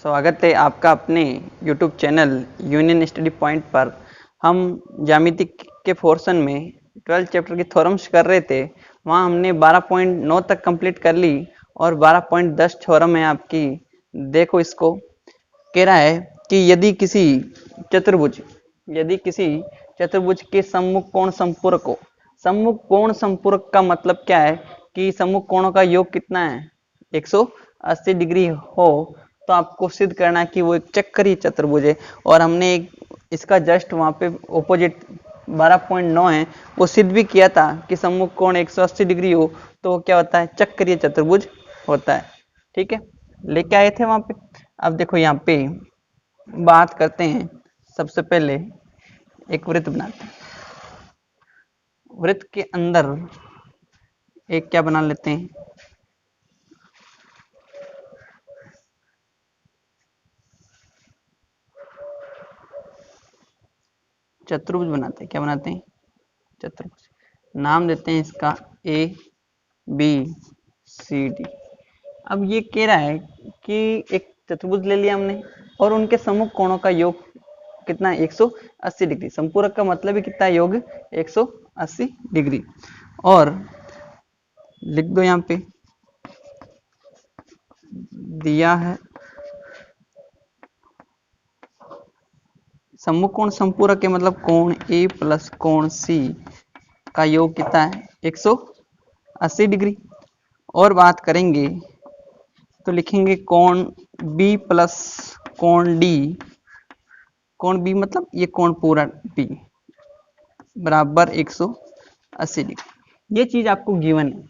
स्वागत है आपका अपने YouTube channel union study point पर। हम ज्यामिति के पोर्शन में 12 चैप्टर की थ्योरम्स कर रहे थे। वहाँ हमने 12.9 तक कंप्लीट कर ली और 12.10 थ्योरम है आपकी। देखो, इसको कह रहा है कि यदि किसी चतुर्भुज के सम्मुख कोण संपूरक हो। सम्मुख कोण संपूरक का मतलब क्या है कि सम्मुख कोणों का योग कितना है, 180 डिग्री हो, तो आपको सिद्ध करना है कि वो एक चक्रीय चतुर्भुज है। और हमने एक इसका जस्ट वहाँ पे ऑपोजिट 12.9 है, वो सिद्ध भी किया था कि सम्मुख कोण 180 डिग्री हो तो वो क्या होता है, चक्रीय चतुर्भुज होता है। ठीक है, लेके आए थे वहाँ पे। अब देखो यहाँ पे बात करते हैं। सबसे पहले एक वृत्त बनाते हैं। वृत्त के अंदर एक क्या बना लेते हैं, चतुर्भुज बनाते हैं। क्या बनाते हैं, चतुर्भुज। नाम देते हैं इसका ABCD। अब ये कह रहा है कि एक चतुर्भुज ले लिया हमने और उनके सम्मुख कोणों का योग कितना है, 180 डिग्री। संपूरक का मतलब ही कितना है, योग 180 डिग्री। और लिख दो यहाँ पे, दिया है सम्मुख कोण संपूरक के मतलब कोण A प्लस कोण C का योग कितना है, 180 डिग्री। और बात करेंगे तो लिखेंगे कोण B प्लस कोण D। कोण B मतलब ये कोण पूरा D बराबर 180 डिग्री। ये चीज आपको गिवन है।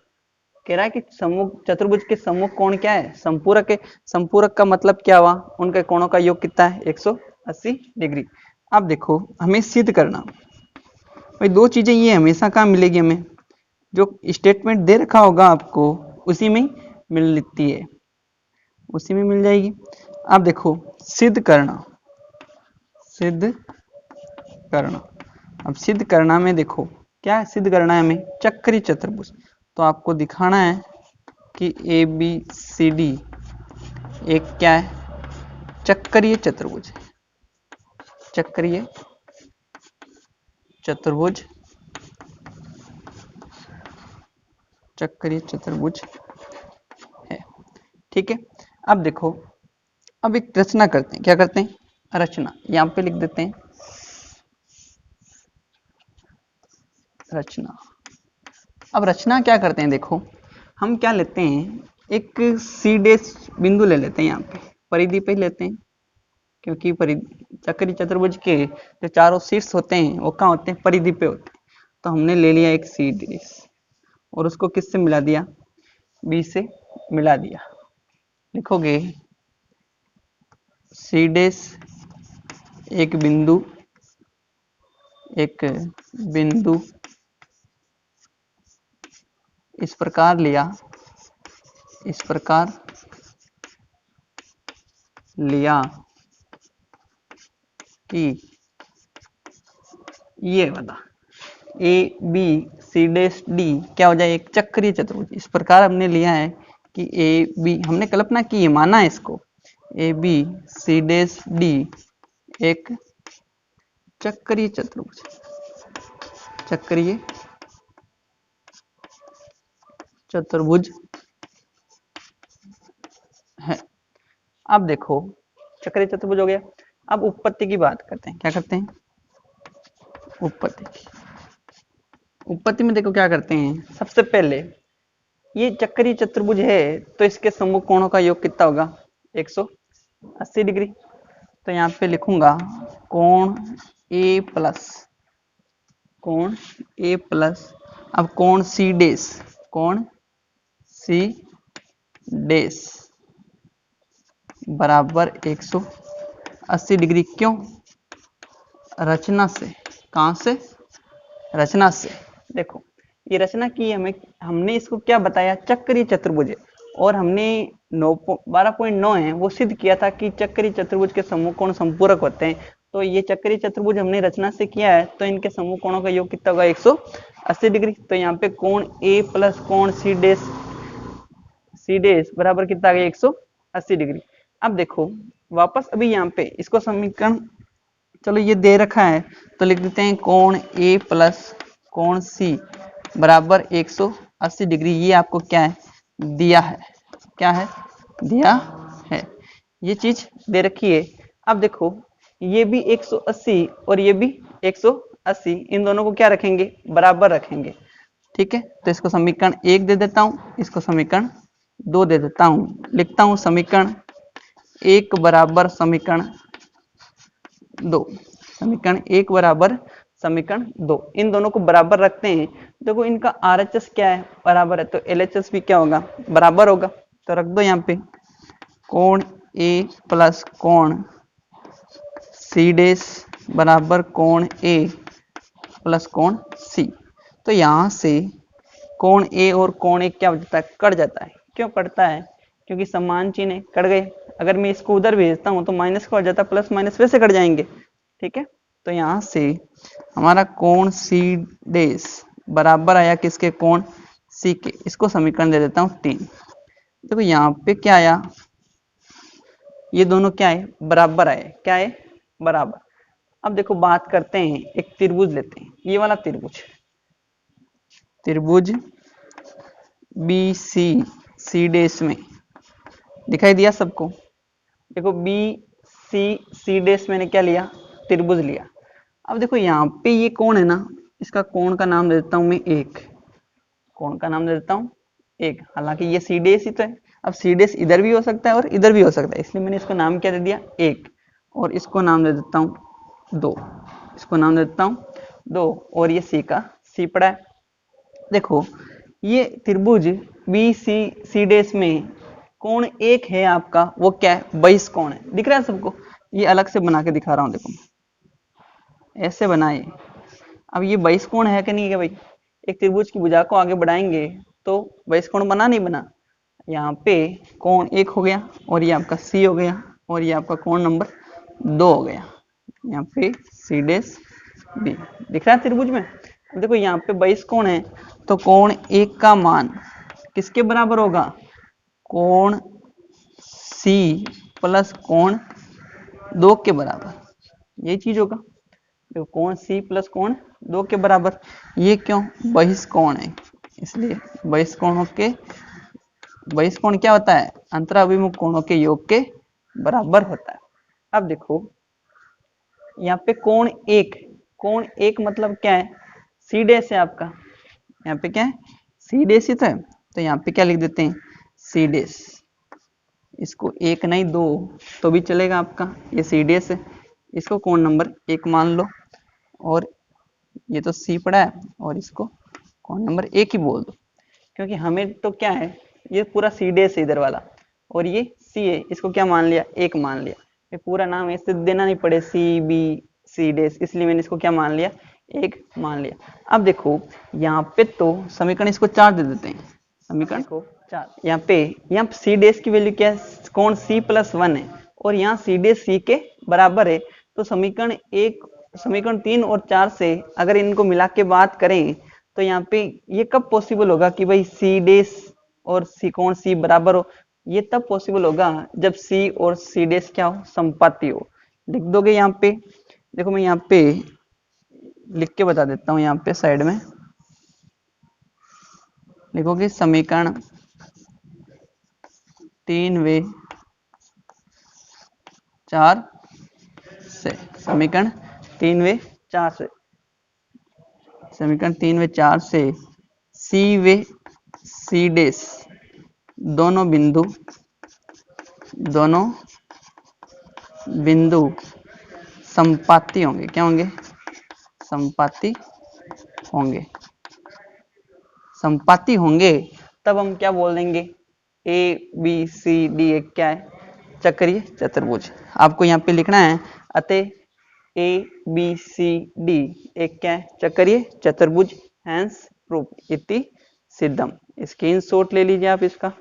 कह रहा है कि सम्मुख चतुर्भुज के सम्मुख कोण क्या है, संपूरक है। संपूरक का मतलब क्या हुआ, उनके कोणों का योग कितना है, 180 डिग्री। अब देखो, हमें सिद्ध करना भाई, दो चीजें ये हमेशा कहाँ मिलेगी, हमें जो स्टेटमेंट दे रखा होगा आपको उसी में मिलती है, उसी में मिल जाएगी। अब देखो, सिद्ध करना। अब सिद्ध करना में देखो क्या सिद्ध करना है हमें, चक्रीय चतुर्भुज। तो आपको दिखाना है कि ABCD एक क्या है, चक्रीय चतुर्भुज। चक्रीय चतुर्भुज है। ठीक है, अब देखो, अब एक रचना करते हैं। क्या करते हैं, रचना। यहां पे लिख देते हैं रचना। अब रचना क्या करते हैं, देखो हम क्या लेते हैं, एक C डैश बिंदु ले लेते हैं। यहाँ पे परिधि पे लेते हैं, क्योंकि चक्रीय चतुर्भुज के जो चारों शीर्ष होते हैं वो कहाँ होते हैं, परिधि पे होते हैं। तो हमने ले लिया एक C डैश और उसको किससे मिला दिया, B से मिला दिया। लिखोगे C डैश एक बिंदु इस प्रकार लिया कि ये वाला ABCD क्या हो जाए, एक चक्रीय चतुर्भुज। इस प्रकार हमने लिया है कि AB, हमने कल्पना की है, माना है इसको, ABCD एक चक्रीय चतुर्भुज है। अब देखो, चक्रीय चतुर्भुज हो गया। अब उत्पत्ति की बात करते हैं। क्या करते हैं, उत्पत्ति में देखो क्या करते हैं। सबसे पहले ये चक्रीय चतुर्भुज है तो इसके सम्मुख कोणों का योग कितना होगा, 180 डिग्री। तो यहाँ पे लिखूंगा कोण A प्लस अब कोण C डैश बराबर 180 डिग्री। क्यों, रचना से। कहां से, रचना से। देखो ये रचना की हमने इसको क्या बताया, चक्रीय चतुर्भुज है। और हमने 12.9 है वो सिद्ध किया था कि चक्रीय चतुर्भुज के सम्मुख कोण संपूरक होते हैं। तो ये चक्रीय चतुर्भुज हमने रचना से किया है, तो इनके सम्मुख कोणों का योग कितना होगा, 180 डिग्री। तो यहाँ पे कोण A प्लस कोण C डैश बराबर कितना आ गया, 180 डिग्री। अब देखो वापस अभी यहाँ पे इसको समीकरण, चलो ये दे रखा है तो लिख देते हैं कोण ए प्लस कोण सी बराबर 180 डिग्री। ये आपको क्या है, दिया है, क्या है, दिया है, ये चीज दे रखी है। अब देखो ये भी 180 और ये भी 180, इन दोनों को क्या रखेंगे, बराबर रखेंगे। ठीक है, तो इसको समीकरण 1 दे देता हूं, इसको समीकरण 2 दे देता हूं। लिखता हूं समीकरण 1 बराबर समीकरण 2, समीकरण 1 बराबर समीकरण 2, इन दोनों को बराबर रखते हैं। देखो इनका RHS क्या है, बराबर है, तो LHS भी क्या होगा, बराबर होगा। तो रख दो यहाँ पे कोण A प्लस कोण C डेश बराबर कोण A प्लस कोण C। तो यहाँ से कोण A और कोण A क्या हो जाता है, कट जाता है। क्यों कटता है, क्योंकि समान चिन्ह कट गए। अगर मैं इसको उधर भेजता हूँ तो माइनस का हो जाता है, प्लस माइनस वैसे कट जाएंगे। ठीक है, तो यहाँ से हमारा कोण C डेश बराबर आया किसके, कोण C के। इसको समीकरण दे देता हूँ 3। देखो यहाँ पे क्या आया, ये दोनों क्या है, बराबर आए, क्या है, बराबर। अब देखो बात करते हैं, एक त्रिभुज लेते हैं, ये वाला त्रिभुज, त्रिभुज BC डेश में दिखाई दिया सबको। देखो BC डेश मैंने क्या लिया, त्रिभुज लिया। अब देखो यहाँ पे ये कोण है ना, इसका कोण का नाम दे देता हूं मैं 1, कोण का नाम दे देता हूं 1। हालांकि ये C डेश ही तो है। अब C डेश इधर भी हो सकता है और इधर भी हो सकता है, इसलिए मैंने इसको नाम क्या दे दिया, 1। और इसको नाम दे देता हूं 2, इसको नाम दे देता हूं 2, और ये C का C पड़ा है। देखो ये त्रिभुज BC डेश में कोण 1 है आपका, वो क्या है, बहिष कोण है। दिख रहा है सबको, ये अलग से बना के दिखा रहा हूं, देखो ऐसे बनाए। अब ये बहिष कोण है कि नहीं है भाई, एक त्रिभुज की भुजा को आगे बढ़ाएंगे तो बहिष कोण बना नहीं बना। यहाँ पे कोण 1 हो गया और ये आपका C हो गया और ये आपका कोण नंबर 2 हो गया। यहाँ पे C डेश B दिख रहा है त्रिभुज में। अब देखो यहाँ पे बहिष कोण है तो कोण 1 का मान किसके बराबर होगा, कोण C प्लस कोण 2 के बराबर, यही चीज होगा। देखो कोण C प्लस कोण 2 के बराबर, ये क्यों, बहिष कोण है इसलिए। बहिष कोणों के, बहिष कोण क्या होता है, अंतराभिमुख कोणों के योग के बराबर होता है। अब देखो यहाँ पे कोण 1, कोण 1 मतलब क्या है, C डेश है आपका, यहाँ पे क्या है, C डेश ही तो यहाँ पे क्या लिख देते हैं, C डेश। इसको 1 नहीं 2 तो भी चलेगा आपका, ये C डेश है, इसको कोण नंबर 1 मान लो, और ये तो C पड़ा है और इसको कोण नंबर 1 ही बोल दो। क्योंकि हमें तो क्या है, ये पूरा C डेश है इधर वाला, और ये C है, इसको क्या मान लिया, 1 मान लिया। ये पूरा नाम ऐसे देना नहीं पड़े CBC डेश, इसलिए मैंने इसको क्या मान लिया, 1 मान लिया। अब देखो यहाँ पे तो समीकरण इसको 4 दे देते हैं, समीकरण को 4। यहाँ पे C डेश की वैल्यू क्या है, कोण C प्लस 1 है, और यहाँ C डेश C के बराबर है। तो समीकरण 1, समीकरण 3 और 4 से अगर इनको मिला के बात करें तो यहाँ पे ये कब पॉसिबल होगा कि भाई C डेश और C कोण C बराबर हो, ये तब पॉसिबल होगा जब C और C डेश क्या हो, समपाती हो। लिख दोगे यहाँ पे, देखो मैं यहाँ पे लिख के बता देता हूँ, यहाँ पे साइड में लिखोगे समीकरण 3 व 4 से, समीकरण 3 व 4 से, समीकरण 3 व 4 से C व C डेश दोनों बिंदु समपाती होंगे। क्या होंगे, समपाती होंगे, समपाती होंगे। तब हम क्या बोल देंगे, ABCD एक क्या है, चक्रीय चतुर्भुज। आपको यहाँ पे लिखना है अतः ABCD एक क्या है, चक्रीय चतुर्भुज, हैंस प्रूफ इति सिद्धम। स्क्रीनशॉट ले लीजिए आप इसका।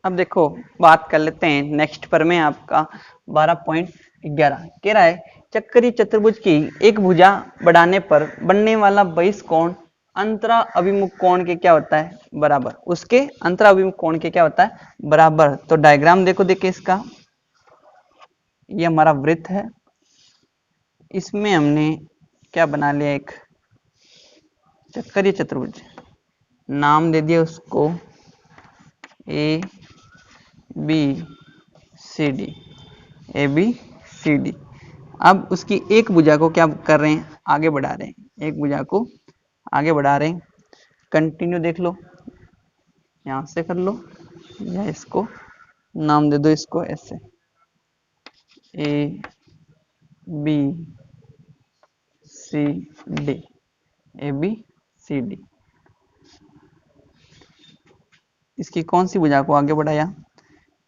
अब देखो बात कर लेते हैं नेक्स्ट पर में आपका 12.11 कह रहा है, चक्रीय चतुर्भुज की एक भुजा बढ़ाने पर बनने वाला बहिष कोण अंतरा अभिमुख कोण के क्या होता है बराबर, उसके अंतरा अभिमुख कोण के क्या होता है बराबर। तो डायग्राम देखो, देखिए इसका, ये हमारा वृत्त है, इसमें हमने क्या बना लिया, एक चक्करीय चतुर्भुज, नाम दे दिया उसको A B C D, A B C D. अब उसकी एक भुजा को क्या कर रहे हैं, आगे बढ़ा रहे हैं, एक भुजा को आगे बढ़ा रहे हैं। कंटिन्यू देख लो, यहां से कर लो, या इसको नाम दे दो, इसको ऐसे A B C D, A B C D. इसकी कौन सी भुजा को आगे बढ़ाया,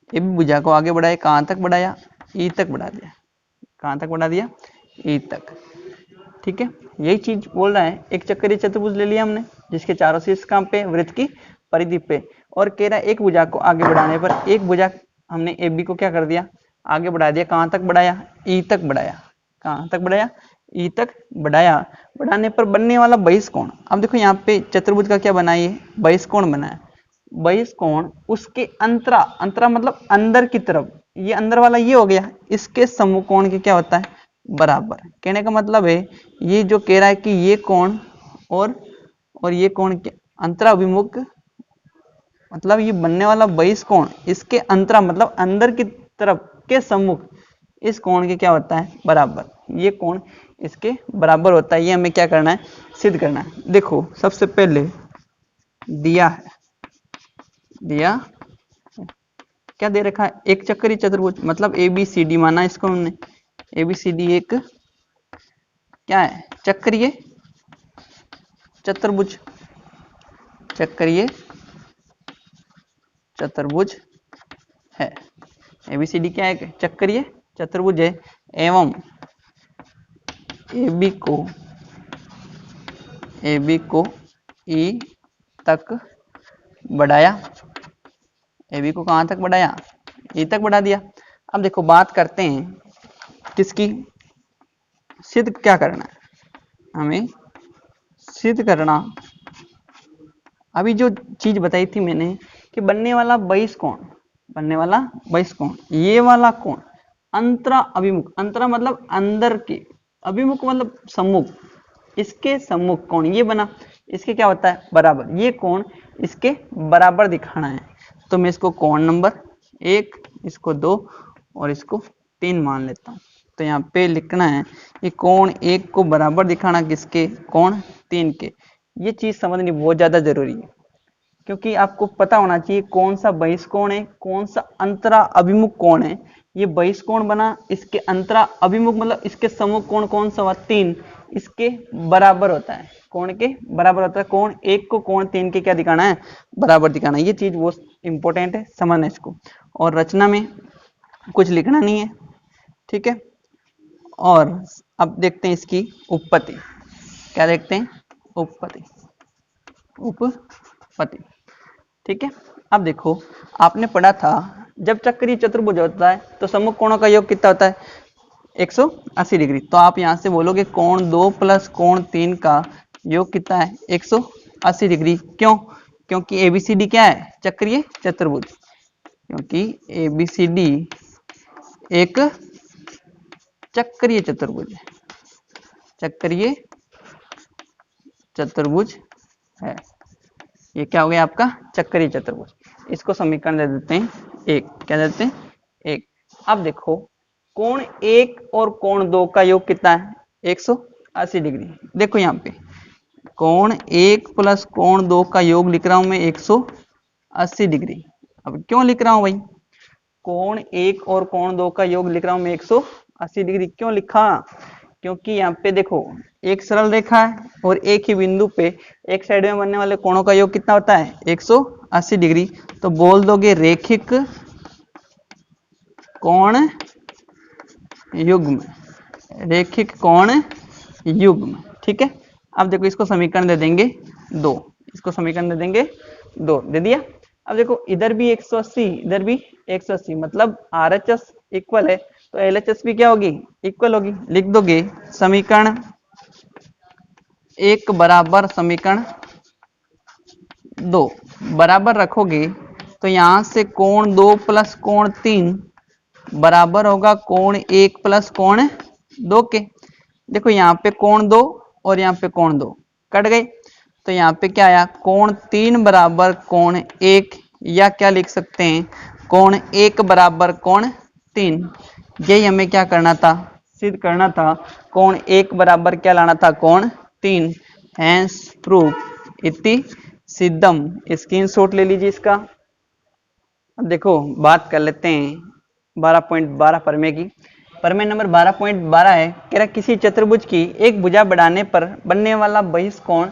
ए बी भुजा को आगे बढ़ाया, कहां तक बढ़ाया, ई तक बढ़ा दिया, कहां तक बढ़ा दिया, ई तक। ठीक है, यही चीज बोल रहा है, एक चक्करीय चतुर्भुज ले लिया हमने जिसके चारों शीर्ष कहां पे, वृत्त की परिधि पे, और कह रहा है एक भुजा को आगे बढ़ाने पर, एक भुजा हमने ए बी को क्या कर दिया, आगे बढ़ा दिया, कहां तक बढ़ाया, ई तक बढ़ाया, कहां तक बढ़ाया, ई तक बढ़ाया। बढ़ाने पर बनने वाला बहिष्कोण, अब देखो यहाँ पे चतुर्भुज का क्या बना है, बहिष्कोण बना है। बहिष्कोण उसके अंतरा, अंतरा मतलब अंदर की तरफ, ये अंदर वाला ये हो गया, इसके समकोण के क्या होता है बराबर। कहने का मतलब है, ये जो कह रहा है कि ये कोण और ये कोण के अंतराभिमुख, मतलब ये बनने वाला बहिष्कोण इसके अंतरा मतलब अंदर की तरफ के सम्मुख, इस कोण के क्या होता है बराबर, ये कोण इसके बराबर होता है। ये हमें क्या करना है, सिद्ध करना है। देखो सबसे पहले दिया है, दिया क्या दे रखा है, एक चक्करीय चतुर्भुज, मतलब ए बी सी डी माना इसको हमने, ए बी सी डी एक क्या है, चक्करीय चतुर्भुज, चक्करीय चतुर्भुज है। एबीसीडी क्या है, चक्करीय चतुर्भुज है, एवं ए बी को ई तक बढ़ाया, ए बी को कहां तक बढ़ाया, ई तक बढ़ा दिया। अब देखो बात करते हैं किसकी, सिद्ध क्या करना है हमें, सिद्ध करना, अभी जो चीज बताई थी मैंने कि बनने वाला बहिष्कोण, बनने वाला बहिष्कोण, ये वाला कोण अंतरा अभिमुख, अंतरा मतलब अंदर के, अभिमुख मतलब सम्मुख, इसके सम्मुख कोण ये बना, इसके क्या होता है बराबर, ये कोण इसके बराबर दिखाना है। तो मैं इसको कोण नंबर 1, इसको 2 और इसको 3 मान लेता हूं। तो यहाँ पे लिखना है कि कोण 1 को बराबर दिखाना किसके, कोण 3 के। ये चीज समझनी बहुत ज्यादा जरूरी है, क्योंकि आपको पता होना चाहिए कौन सा बहिष्कोण है, कौन सा अंतरा अभिमुख कोण है। ये बहिष्कोण बना, इसके अंतरा अभिमुख मतलब इसके सम्मुख कोण कौन सा हुआ, 3, इसके बराबर होता है, कोण के बराबर होता है। कोण 1 को कोण 3 के क्या दिखाना है, बराबर दिखाना है। ये चीज बहुत इंपॉर्टेंट है, समझना इसको। और रचना में कुछ लिखना नहीं है, ठीक है। और अब देखते हैं इसकी उपपत्ति, क्या देखते हैं, उपपत्ति, उपपत्ति, ठीक है। अब देखो आपने पढ़ा था जब चक्रीय चतुर्भुज होता है तो सम्मुख कोणों का योग कितना होता है, 180 डिग्री। तो आप यहां से बोलोगे कोण 2 प्लस कोण 3 का योग कितना है, 180 डिग्री। क्यों, क्योंकि एबीसीडी क्या है, चक्रीय चतुर्भुज, क्योंकि एबीसीडी एक चक्रीय चतुर्भुज है, चक्रीय चतुर्भुज है। ये क्या हो गया आपका चक्रीय चतुर्भुज। इसको समीकरण दे देते हैं 1, क्या दे देते हैं 1। अब देखो कोण 1 और कोण 2 का योग कितना है, 180 डिग्री। देखो यहाँ पे कोण 1 प्लस कोण 2 का योग लिख रहा हूं मैं 180 डिग्री। अब क्यों लिख रहा हूं भाई, कोण 1 और कोण 2 का योग लिख रहा हूं मैं 180 डिग्री, क्यों लिखा, क्योंकि यहाँ पे देखो एक सरल रेखा है और एक ही बिंदु पे एक साइड में बनने वाले कोणों का योग कितना होता है, 180 डिग्री। तो बोल दोगे रेखिक कोण युग्म, रेखिक कोण युग्म, ठीक है। अब देखो इसको समीकरण दे देंगे 2, इसको समीकरण दे देंगे 2, दे दिया। अब देखो इधर भी 180, इधर भी 180, मतलब RHS इक्वल है तो LHS भी क्या होगी, इक्वल होगी। लिख दोगे समीकरण एक बराबर समीकरण दो बराबर रखोगे तो यहां से कोण 2 प्लस कोण 3 बराबर होगा कोण 1 प्लस कोण 2 के। देखो यहाँ पे कोण 2 और यहाँ पे कोण 2 कट गए, तो यहाँ पे क्या आया कोण 3 बराबर कोण 1, या क्या लिख सकते हैं कोण 1 बराबर कोण 3। यही हमें क्या करना था, सिद्ध करना था। कोण 1 बराबर क्या लाना था कोण 3। हैंस प्रूफ इति सिद्धम। स्क्रीनशॉट ले लीजिए इसका। अब देखो बात कर लेते हैं 12.12 प्रमेय की। प्रमेय नंबर 12.12 है, कह रहा किसी चतुर्भुज की एक भुजा बढ़ाने पर बनने वाला बहिष्कोण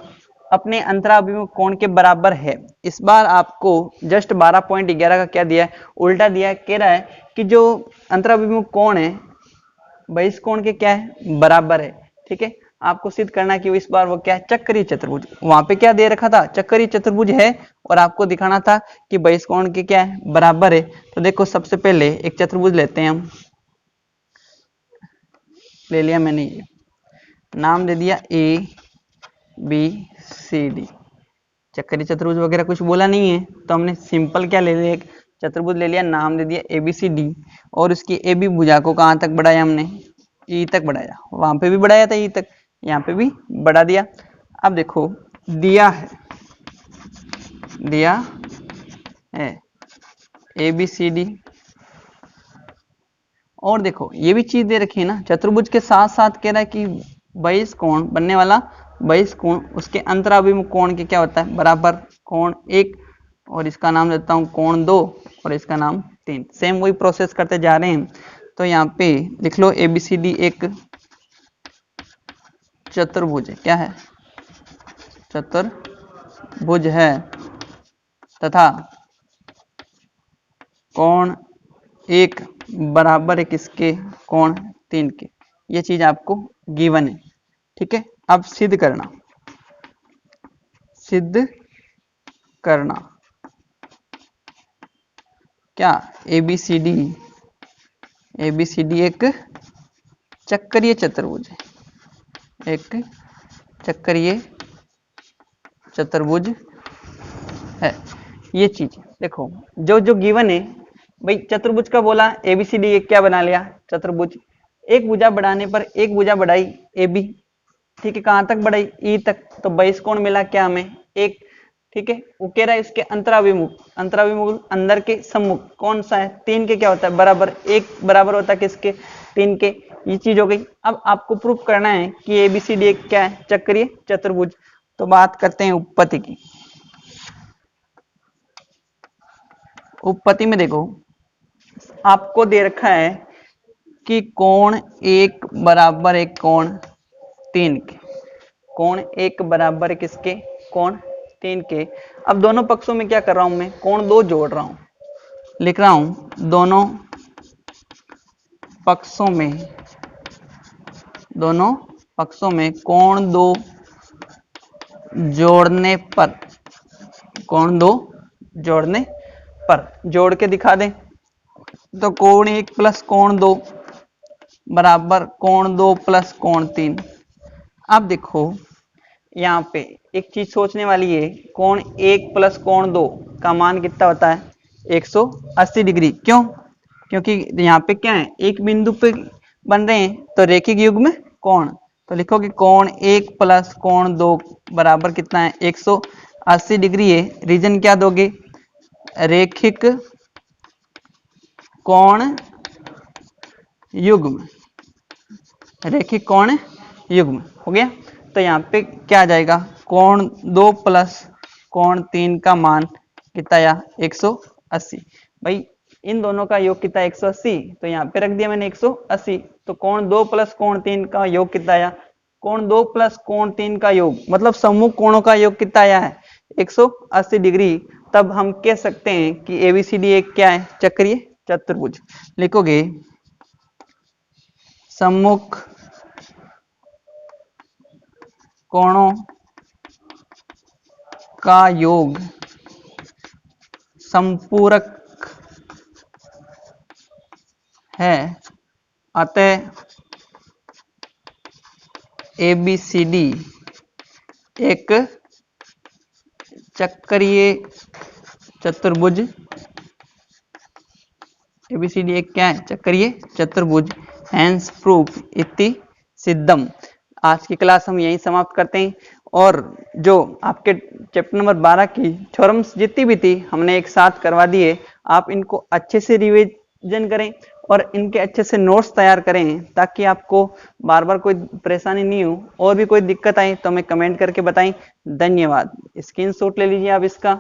अपने अंतराभिमुख कोण के बराबर है। इस बार आपको जस्ट 12.11 का क्या दिया है, उल्टा दिया है। कह रहा है कि जो अंतराभिमुख कोण है बहिष्कोण के क्या है बराबर है। ठीक है, आपको सिद्ध करना है कि इस बार वो क्या है चक्रीय चतुर्भुज। वहां पे क्या दे रखा था चक्रीय चतुर्भुज है, और आपको दिखाना था कि बहिष्कोण के क्या है बराबर है। तो देखो सबसे पहले एक चतुर्भुज लेते हैं हम, ले लिया मैंने, ये नाम दे दिया ए बी सी डी। चक्रीय चतुर्भुज वगैरह कुछ बोला नहीं है, तो हमने सिंपल क्या ले लिया, एक चतुर्भुज ले लिया, नाम दे दिया ए बी सी डी, और उसकी ए बी भुजा को कहाँ तक बढ़ाया हमने, ई तक बढ़ाया। वहां पे भी बढ़ाया था ई तक, यहाँ पे भी बढ़ा दिया। अब देखो दिया है ए बी सी डी, और देखो ये भी चीज दे रखी है ना, चतुर्भुज के साथ साथ कह रहा है कि बहिष्कोण बनने वाला बहिष्कोण उसके अंतराभिमुख कोण के क्या होता है बराबर, कोण 1, और इसका नाम देता हूं कोण 2, और इसका नाम 3। सेम वही प्रोसेस करते जा रहे हैं। तो यहाँ पे लिख लो ABCD एक चतुर्भुज है। क्या है, चतुर्भुज है, तथा कोण 1 बराबर है किसके, कोण 3 के। ये चीज आपको गिवन है। ठीक है, अब सिद्ध करना क्या, ABCD एक चक्रीय चतुर्भुज है, एक चक्रीय चतुर्भुज है। ये चीज देखो जो जो गिवन है भाई, चतुर्भुज का बोला ABCD एक क्या बना लिया चतुर्भुज, एक भुजा बढ़ाने पर एक भुजा बढ़ाई AB। ठीक है, कहां तक बढ़ाई ई तक, तो बहिष्कोण मिला क्या हमें 1। ठीक है, वो कह रहा है इसके अंतराभिमुख अंदर के सम्मुख कौन सा है 3 के क्या होता है बराबर, 1 बराबर होता है किसके 3 के। ये चीज हो गई। अब आपको प्रूफ करना है कि ABCD एक क्या है चक्रीय चतुर्भुज। तो बात करते हैं उत्पत्ति की। उत्पत्ति में देखो आपको दे रखा है कि कोण 1 बराबर है कोण 3 के, कोण 1 बराबर किसके, कोण 3 के। अब दोनों पक्षों में क्या कर रहा हूं मैं, कोण 2 जोड़ रहा हूं, लिख रहा हूं दोनों पक्षों में कोण 2 जोड़ने पर, कोण 2 जोड़ने पर जोड़ के दिखा दें। तो कोण 1 प्लस कोण 2 बराबर कोण 2 प्लस कोण 3। अब देखो यहाँ पे एक चीज सोचने वाली है, कोण 1 प्लस कोण 2 का मान कितना होता है 180 डिग्री। क्यों, क्योंकि यहाँ पे क्या है एक बिंदु पे बन रहे हैं, तो रेखिक युग्म कोण। तो लिखोगे कोण 1 प्लस कोण 2 बराबर कितना है 180 डिग्री है। रीजन क्या दोगे, रेखिक कोण युग्म, रेखिक कोण युग्म हो गया। तो यहाँ पे क्या आ जाएगा, कोण 2 प्लस कोण 3 का मान कितना आया 180। भाई इन दोनों का योग कितना 180, तो यहाँ पे रख दिया मैंने 180। तो कोण 2 प्लस कोण 3 का योग कितना आया, कोण 2 प्लस कोण 3 का योग मतलब सम्मुख कोणों का योग कितना आया है 180 डिग्री। तब हम कह सकते हैं कि ABCD एक क्या है चक्रीय चतुर्भुज। लिखोगे सम्मुख कोणों का योग संपूरक है, अतः ABCD एक चक्रीय चतुर्भुज, एबीसीडी एक क्या है, चक्रीय चतुर्भुज, हैंस प्रूफ इति सिद्धम। आज की क्लास हम यहीं समाप्त करते हैं, और जो आपके चैप्टर नंबर 12 की थ्योरम्स जितनी भी थी हमने एक साथ करवा दिए, आप इनको अच्छे से रिवीजन करें और इनके अच्छे से नोट्स तैयार करें, ताकि आपको बार बार कोई परेशानी नहीं हो। और भी कोई दिक्कत आए तो हमें कमेंट करके बताएं। धन्यवाद। स्क्रीनशॉट ले लीजिए आप इसका।